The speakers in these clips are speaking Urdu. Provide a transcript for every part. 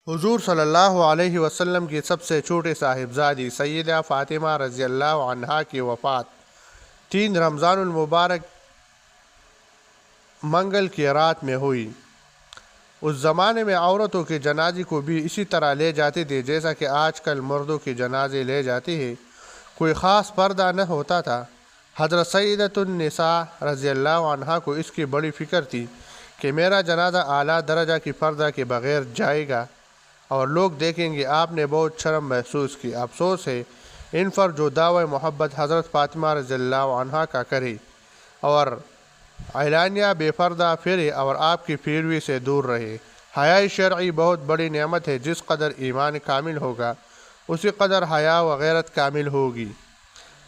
حضور صلی اللہ علیہ وسلم کی سب سے چھوٹی صاحبزادی سیدہ فاطمہ رضی اللہ عنہا کی وفات 3 رمضان المبارک منگل کی رات میں ہوئی۔ اس زمانے میں عورتوں کے جنازے کو بھی اسی طرح لے جاتے تھے جیسا کہ آج کل مردوں کے جنازے لے جاتے ہیں۔ کوئی خاص پردہ نہ ہوتا تھا۔ حضرت سیدۃ النساء رضی اللہ عنہا کو اس کی بڑی فکر تھی کہ میرا جنازہ اعلیٰ درجہ کی پردہ کے بغیر جائے گا اور لوگ دیکھیں گے۔ آپ نے بہت شرم محسوس کی۔ افسوس ہے ان پر جو دعوی محبت حضرت فاطمہ رضی اللہ عنہا کا کرے اور اعلانیہ بے پردہ پھرے اور آپ کی پیروی سے دور رہے۔ حیا شرعی بہت بڑی نعمت ہے۔ جس قدر ایمان کامل ہوگا اسی قدر حیا و غیرت کامل ہوگی۔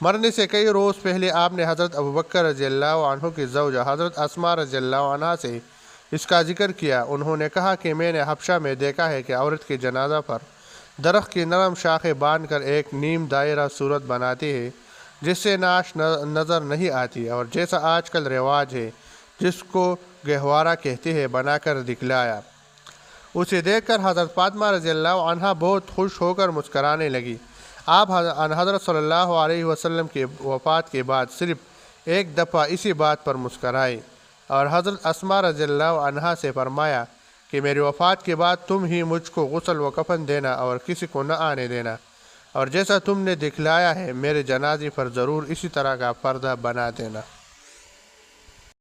مرنے سے کئی روز پہلے آپ نے حضرت ابوبکر رضی اللہ عنہ کی زوجہ حضرت اسماء رضی اللہ عنہا سے اس کا ذکر کیا۔ انہوں نے کہا کہ میں نے حبشہ میں دیکھا ہے کہ عورت کے جنازہ پر درخت کی نرم شاخیں باندھ کر ایک نیم دائرہ صورت بناتے ہیں جس سے نعش نظر نہیں آتی، اور جیسا آج کل رواج ہے جس کو گہوارہ کہتے ہیں بنا کر دکھلایا۔ اسے دیکھ کر حضرت فاطمہ رضی اللہ عنہا بہت خوش ہو کر مسکرانے لگی۔ آپ حضرت صلی اللہ علیہ وسلم کی وفات کے بعد صرف ایک دفعہ اسی بات پر مسکرائے اور حضرت اسماء رضی اللہ عنہا سے فرمایا کہ میری وفات کے بعد تم ہی مجھ کو غسل و کفن دینا اور کسی کو نہ آنے دینا، اور جیسا تم نے دکھلایا ہے میرے جنازے پر ضرور اسی طرح کا پردہ بنا دینا۔